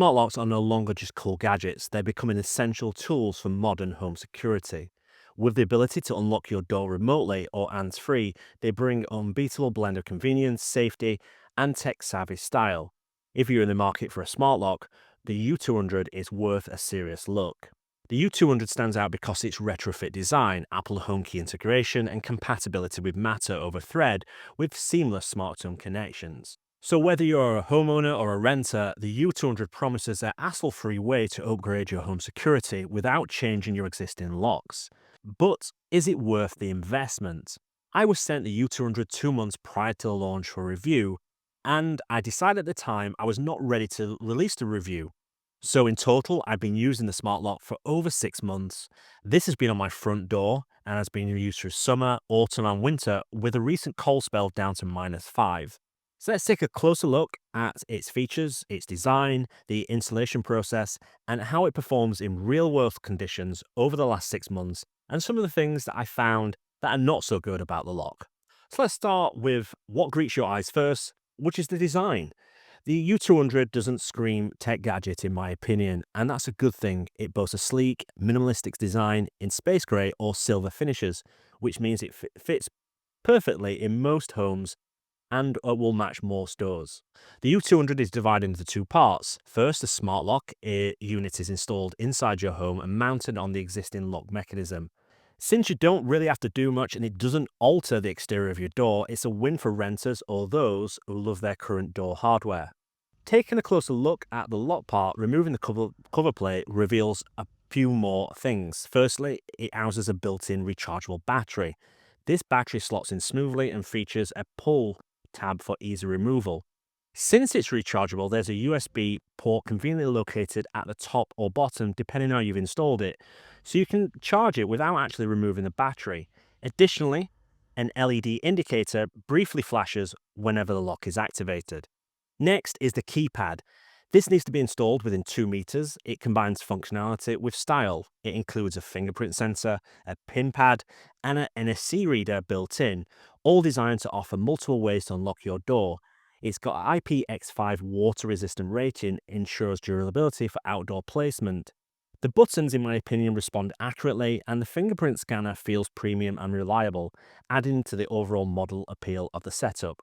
Smart locks are no longer just cool gadgets, they're becoming essential tools for modern home security. With the ability to unlock your door remotely or hands-free, they bring an unbeatable blend of convenience, safety, and tech-savvy style. If you're in the market for a smart lock, the U200 is worth a serious look. The U200 stands out because its retrofit design, Apple HomeKey integration, and compatibility with Matter over Thread with seamless smart home connections. So whether you're a homeowner or a renter, the U200 promises a hassle-free way to upgrade your home security without changing your existing locks. But is it worth the investment? I was sent the U200 2 months prior to the launch for review, and I decided at the time I was not ready to release the review. So in total, I've been using the smart lock for over 6 months. This has been on my front door and has been used through summer, autumn, and winter with a recent cold spell down to -5. So let's take a closer look at its features, its design, the installation process, and how it performs in real-world conditions over the last 6 months, and some of the things that I found that are not so good about the lock. So let's start with what greets your eyes first, which is the design. The U200 doesn't scream tech gadget in my opinion, and that's a good thing. It boasts a sleek, minimalistic design in space grey or silver finishes, which means it fits perfectly in most homes and will match most doors. The U200 is divided into two parts. First, the smart lock unit is installed inside your home and mounted on the existing lock mechanism. Since you don't really have to do much and it doesn't alter the exterior of your door, it's a win for renters or those who love their current door hardware. Taking a closer look at the lock part, removing the cover plate reveals a few more things. Firstly, it houses a built-in rechargeable battery. This battery slots in smoothly and features a pull tab for easy removal. Since it's rechargeable, there's a USB port conveniently located at the top or bottom depending on how you've installed it, so you can charge it without actually removing the battery. Additionally, an LED indicator briefly flashes whenever the lock is activated. Next is the keypad. This needs to be installed within 2 meters. It combines functionality with style. It includes a fingerprint sensor, a pin pad, and an NFC reader built in, all designed to offer multiple ways to unlock your door. It's got IPX5 water-resistant rating, ensures durability for outdoor placement. The buttons, in my opinion, respond accurately, and the fingerprint scanner feels premium and reliable, adding to the overall model appeal of the setup.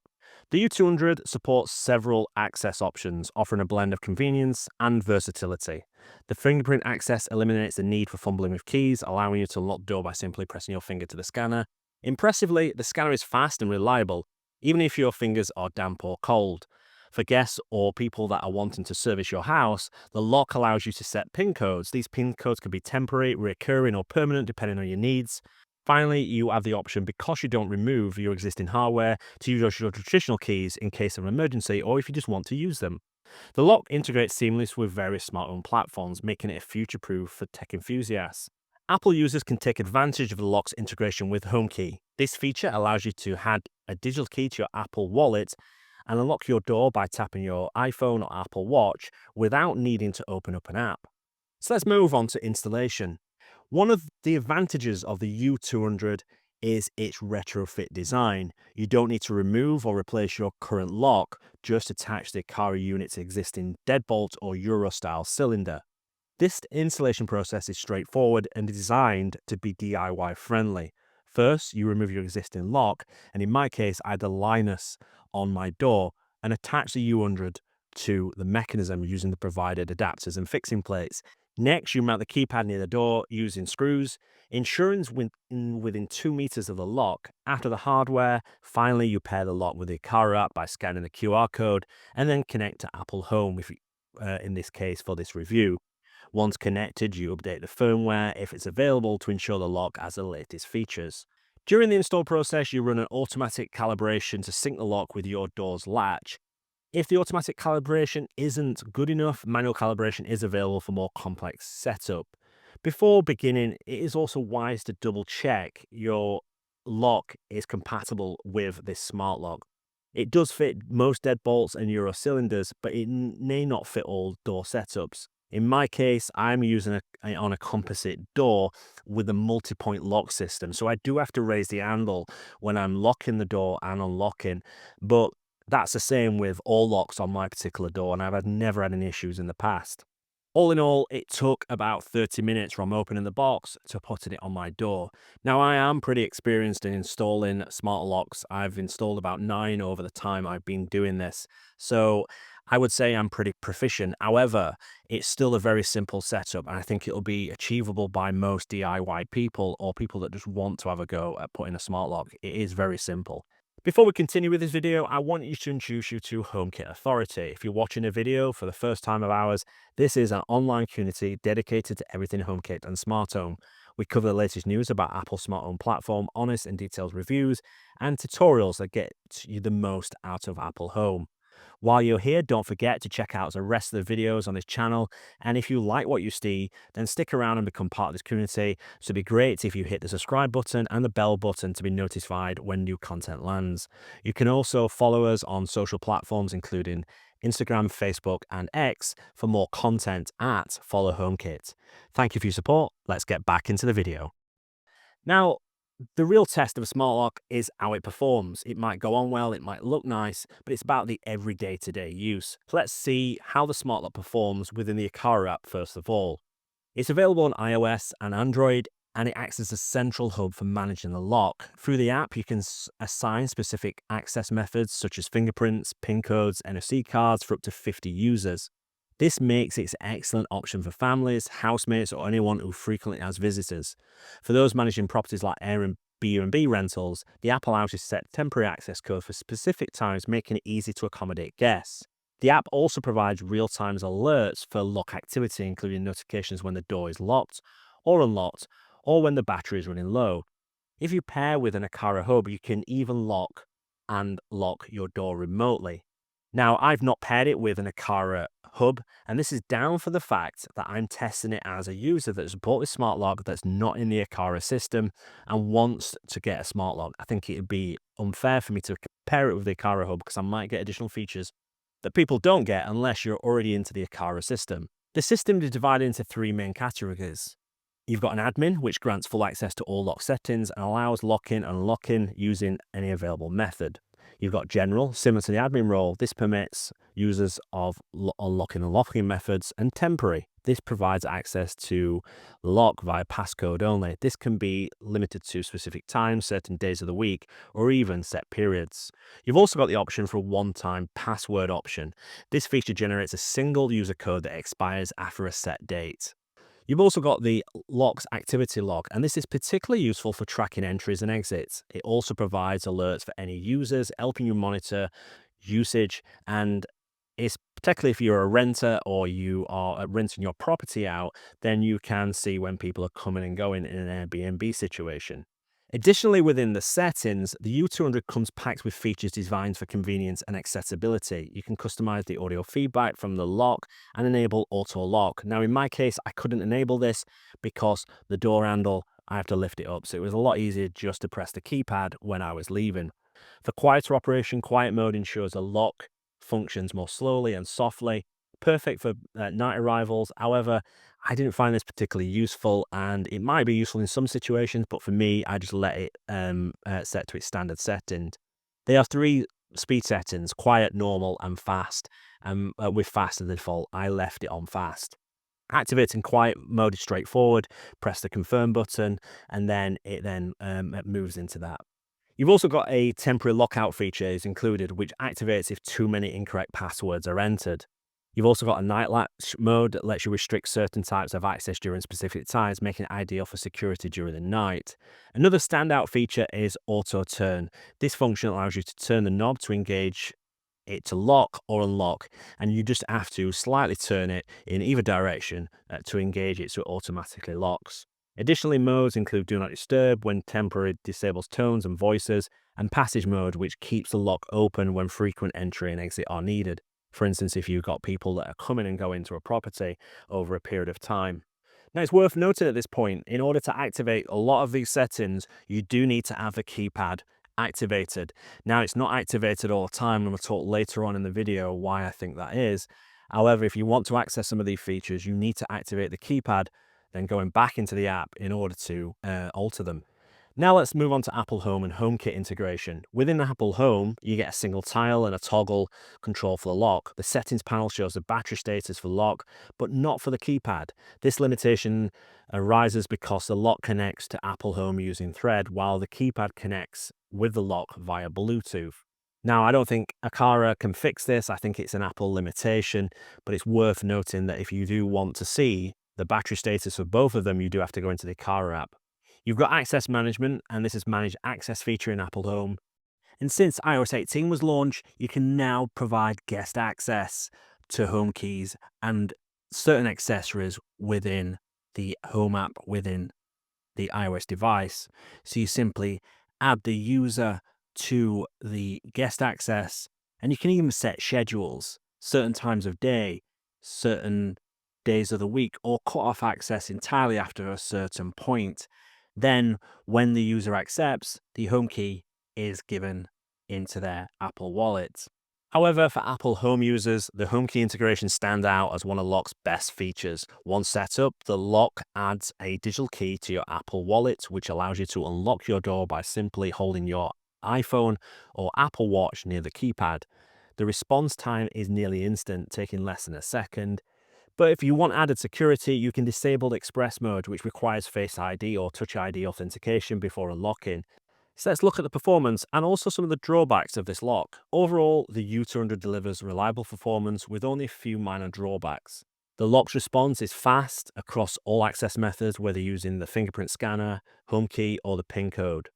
The U200 supports several access options, offering a blend of convenience and versatility. The fingerprint access eliminates the need for fumbling with keys, allowing you to unlock the door by simply pressing your finger to the scanner. Impressively, the scanner is fast and reliable, even if your fingers are damp or cold. For guests or people that are wanting to service your house, the lock allows you to set PIN codes. These PIN codes can be temporary, recurring, or permanent depending on your needs. Finally, you have the option, because you don't remove your existing hardware, to use your traditional keys in case of an emergency or if you just want to use them. The lock integrates seamlessly with various smart home platforms, making it future-proof for tech enthusiasts. Apple users can take advantage of the lock's integration with HomeKey. This feature allows you to add a digital key to your Apple Wallet and unlock your door by tapping your iPhone or Apple Watch without needing to open up an app. So let's move on to installation. One of the advantages of the U200 is its retrofit design. You don't need to remove or replace your current lock, just attach the Aqara unit's existing deadbolt or Euro-style cylinder. This installation process is straightforward and designed to be DIY friendly. First, you remove your existing lock, and in my case, I had the Linus on my door, and attach the U100 to the mechanism using the provided adapters and fixing plates. Next, you mount the keypad near the door using screws, ensuring within 2 meters of the lock. After the hardware, finally you pair the lock with the Aqara app by scanning the QR code, and then connect to Apple Home, in this case for this review. Once connected, you update the firmware if it's available to ensure the lock has the latest features. During the install process, you run an automatic calibration to sync the lock with your door's latch. If the automatic calibration isn't good enough, manual calibration is available for more complex setup. Before beginning, it is also wise to double check your lock is compatible with this smart lock. It does fit most deadbolts and Euro cylinders, but it may not fit all door setups. In my case, I'm using on a composite door with a multi-point lock system, so I do have to raise the handle when I'm locking the door and unlocking, but That's the same with all locks on my particular door, and never had any issues in the past. All in all, it took about 30 minutes from opening the box to putting it on my door. Now, I am pretty experienced in installing smart locks. I've installed about 9 over the time I've been doing this. So I would say I'm pretty proficient. However, it's still a very simple setup, and I think it'll be achievable by most DIY people or people that just want to have a go at putting a smart lock. It is very simple. Before we continue with this video, I want you to introduce you to HomeKit Authority. If you're watching a video for the first time of ours, this is an online community dedicated to everything HomeKit and smart home. We cover the latest news about Apple smart home platform, honest and detailed reviews, and tutorials that get you the most out of Apple Home. While you're here, don't forget to check out the rest of the videos on this channel. And if you like what you see, then stick around and become part of this community. So it'd be great if you hit the subscribe button and the bell button to be notified when new content lands. You can also follow us on social platforms, including Instagram, Facebook, and X for more content at Follow HomeKit. Thank you for your support. Let's get back into the video. Now, the real test of a smart lock is how it performs. It might go on well, it might look nice, but it's about the everyday to-day use. So let's see how the smart lock performs within the Aqara app first of all. It's available on iOS and Android, and it acts as a central hub for managing the lock. Through the app, you can assign specific access methods such as fingerprints, PIN codes, NFC cards for up to 50 users. This makes it an excellent option for families, housemates, or anyone who frequently has visitors. For those managing properties like Airbnb rentals, the app allows you to set temporary access code for specific times, making it easy to accommodate guests. The app also provides real-time alerts for lock activity, including notifications when the door is locked or unlocked, or when the battery is running low. If you pair with an Aqara hub, you can even lock and lock your door remotely. Now, I've not paired it with an Aqara hub, and this is down for the fact that I'm testing it as a user that's bought this smart lock that's not in the Aqara system and wants to get a smart lock. I think it would be unfair for me to pair it with the Aqara hub because I might get additional features that people don't get unless you're already into the Aqara system. The system is divided into 3 main categories. You've got an admin, which grants full access to all lock settings and allows lock-in and unlock-in using any available method. You've got general, similar to the admin role. This permits users of unlocking and locking methods, and temporary. This provides access to the lock via passcode only. This can be limited to specific times, certain days of the week, or even set periods. You've also got the option for a one-time password option. This feature generates a single user code that expires after a set date. You've also got the lock's activity log, and this is particularly useful for tracking entries and exits. It also provides alerts for any users, helping you monitor usage, and it's particularly if you're a renter or you are renting your property out, then you can see when people are coming and going in an Airbnb situation. Additionally, within the settings, the U200 comes packed with features designed for convenience and accessibility. You can customize the audio feedback from the lock and enable auto lock. Now, in my case, I couldn't enable this because the door handle, I have to lift it up. So it was a lot easier just to press the keypad when I was leaving. For quieter operation, quiet mode ensures the lock functions more slowly and softly, perfect for night arrivals. However, I didn't find this particularly useful, and it might be useful in some situations, but for me, I just let it set to its standard setting. There are 3 speed settings: quiet, normal, and fast. With fast as the default, I left it on fast. Activating quiet mode is straightforward. Press the confirm button, and then it moves into that. You've also got a temporary lockout feature is included, which activates if too many incorrect passwords are entered. You've also got a night latch mode that lets you restrict certain types of access during specific times, making it ideal for security during the night. Another standout feature is auto turn. This function allows you to turn the knob to engage it to lock or unlock, and you just have to slightly turn it in either direction to engage it so it automatically locks. Additionally, modes include Do Not Disturb, when temporarily disables tones and voices, and passage mode, which keeps the lock open when frequent entry and exit are needed. For instance, if you've got people that are coming and going to a property over a period of time. Now, it's worth noting at this point, in order to activate a lot of these settings, you do need to have the keypad activated. Now, it's not activated all the time, and we'll talk later on in the video why I think that is. However, if you want to access some of these features, you need to activate the keypad, then going back into the app in order to alter them. Now let's move on to Apple Home and HomeKit integration. Within Apple Home, you get a single tile and a toggle control for the lock. The settings panel shows the battery status for lock, but not for the keypad. This limitation arises because the lock connects to Apple Home using Thread, while the keypad connects with the lock via Bluetooth. Now, I don't think Aqara can fix this. I think it's an Apple limitation, but it's worth noting that if you do want to see the battery status for both of them, you do have to go into the Aqara app. You've got access management, and this is managed access feature in Apple Home. And since iOS 18 was launched, you can now provide guest access to home keys and certain accessories within the Home app within the iOS device. So you simply add the user to the guest access, and you can even set schedules, certain times of day, certain days of the week, or cut off access entirely after a certain point. Then, when the user accepts, the home key is given into their Apple Wallet. However, for Apple Home users, the HomeKey integration stands out as one of Lock's best features. Once set up, the lock adds a digital key to your Apple Wallet, which allows you to unlock your door by simply holding your iPhone or Apple Watch near the keypad. The response time is nearly instant, taking less than a second. But if you want added security, you can disable Express mode, which requires Face ID or Touch ID authentication before unlocking. So let's look at the performance and also some of the drawbacks of this lock. Overall, the U200 delivers reliable performance with only a few minor drawbacks. The lock's response is fast across all access methods, whether using the fingerprint scanner, home key, or the PIN code.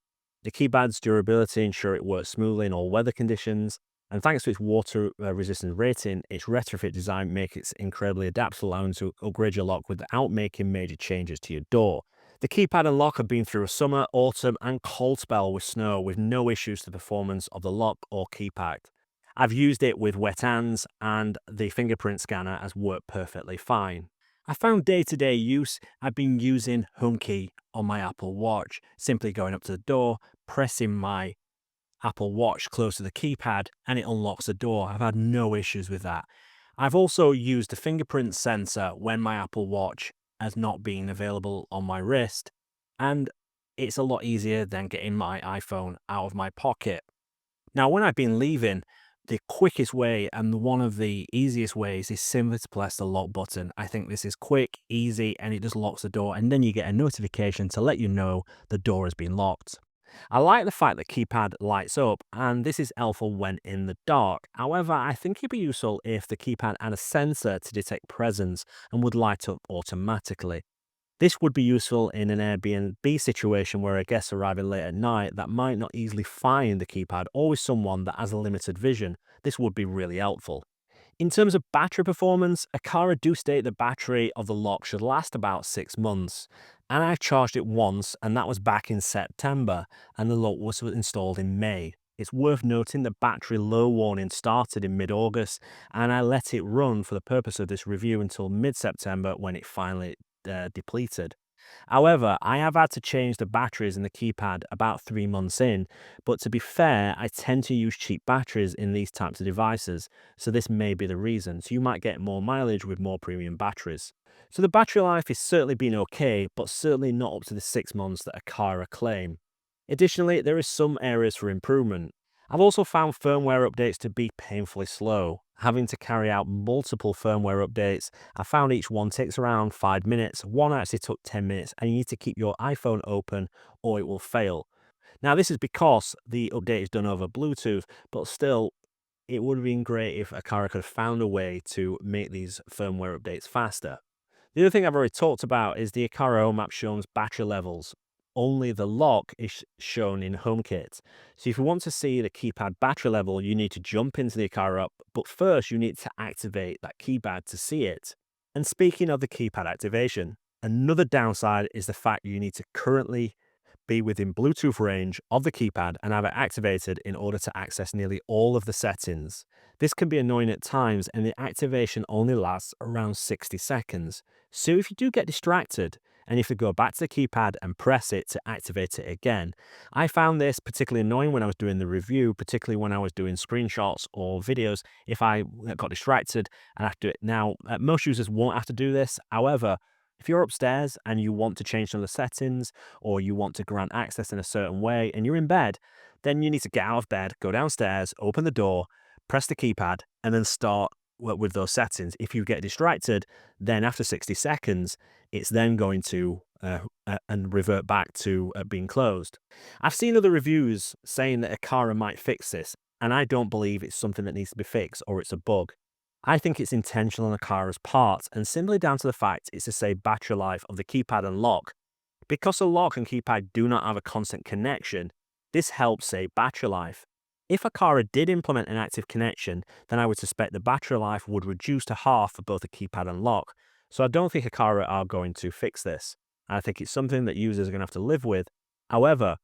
The keypad's durability ensures it works smoothly in all weather conditions, and thanks to its water-resistant rating, its retrofit design makes it incredibly adaptable, allowing you to upgrade your lock without making major changes to your door. The keypad and lock have been through a summer, autumn, and cold spell with snow, with no issues to the performance of the lock or keypad. I've used it with wet hands, and the fingerprint scanner has worked perfectly fine. I found day-to-day use. I've been using HomeKey on my Apple Watch, simply going up to the door, pressing my Apple Watch close to the keypad, and it unlocks the door. I've had no issues with that. I've also used a fingerprint sensor when my Apple Watch has not been available on my wrist, and it's a lot easier than getting my iPhone out of my pocket. Now, when I've been leaving, the quickest way and one of the easiest ways is simply to press the lock button. I think this is quick, easy, and it just locks the door, and then you get a notification to let you know the door has been locked. I like the fact that keypad lights up, and this is helpful when in the dark. However, I think it'd be useful if the keypad had a sensor to detect presence and would light up automatically. This would be useful in an Airbnb situation where a guest arriving late at night that might not easily find the keypad, or with someone that has a limited vision. This would be really helpful. In terms of battery performance, Aqara do state the battery of the lock should last about 6 months. And I charged it once, and that was back in September, and the lock was installed in May. It's worth noting the battery low warning started in mid-August, and I let it run for the purpose of this review until mid-September when it finally depleted. However, I have had to change the batteries in the keypad about 3 months in, but to be fair, I tend to use cheap batteries in these types of devices, so this may be the reason. So you might get more mileage with more premium batteries. So the battery life is certainly been okay, but certainly not up to the 6 months that Aqara claim. Additionally, there is some areas for improvement. I've also found firmware updates to be painfully slow. Having to carry out multiple firmware updates, I found each one takes around 5 minutes. One actually took 10 minutes, and you need to keep your iPhone open or it will fail. Now, this is because the update is done over Bluetooth, but still, it would have been great if Aqara could have found a way to make these firmware updates faster. The other thing I've already talked about is the Aqara Home app shows battery levels. Only the lock is shown in HomeKit. So if you want to see the keypad battery level, you need to jump into the Aqara app, but first you need to activate that keypad to see it. And speaking of the keypad activation, another downside is the fact you need to currently be within Bluetooth range of the keypad and have it activated in order to access nearly all of the settings. This can be annoying at times, and the activation only lasts around 60 seconds. So if you do get distracted and you have to go back to the keypad and press it to activate it again, I found this particularly annoying when I was doing the review, particularly when I was doing screenshots or videos. If I got distracted and I have to do it now, most users won't have to do this. However, If you're upstairs and you want to change some of the settings or you want to grant access in a certain way and you're in bed, then you need to get out of bed, go downstairs, open the door, press the keypad, and then start with those settings. If you get distracted, then after 60 seconds, it's then going to and revert back to being closed. I've seen other reviews saying that Aqara might fix this, and I don't believe it's something that needs to be fixed or it's a bug. I think it's intentional on Aqara's part and simply down to the fact it's to save battery life of the keypad and lock. Because the lock and keypad do not have a constant connection, this helps save battery life. If Aqara did implement an active connection, then I would suspect the battery life would reduce to half for both the keypad and lock. So I don't think Aqara are going to fix this. I think it's something that users are going to have to live with. However,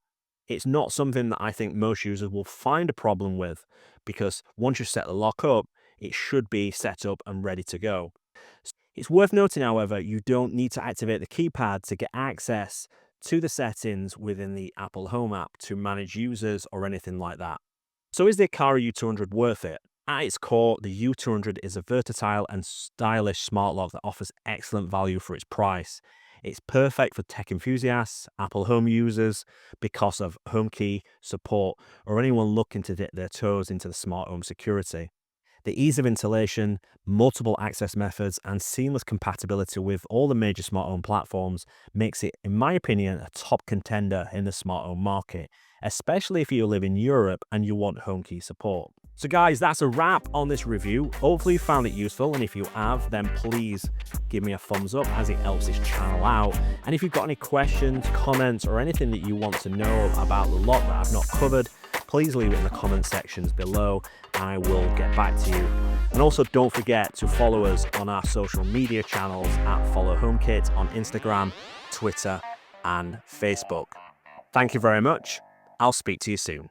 it's not something that I think most users will find a problem with, because once you set the lock up, it should be set up and ready to go. It's worth noting, however, you don't need to activate the keypad to get access to the settings within the Apple Home app to manage users or anything like that. So is the Aqara U200 worth it? At its core, the U200 is a versatile and stylish smart lock that offers excellent value for its price. It's perfect for tech enthusiasts, Apple Home users, because of HomeKey support, or anyone looking to dip their toes into the smart home security. The ease of installation, multiple access methods, and seamless compatibility with all the major smart home platforms makes it, in my opinion, a top contender in the smart home market, especially if you live in Europe and you want HomeKey support. So guys, that's a wrap on this review. Hopefully you found it useful, and if you have, then please give me a thumbs up as it helps this channel out. And if you've got any questions, comments, or anything that you want to know about the lock that I've not covered, please leave it in the comment sections below and I will get back to you. And also don't forget to follow us on our social media channels at Follow HomeKit on Instagram, Twitter, and Facebook. Thank you very much. I'll speak to you soon.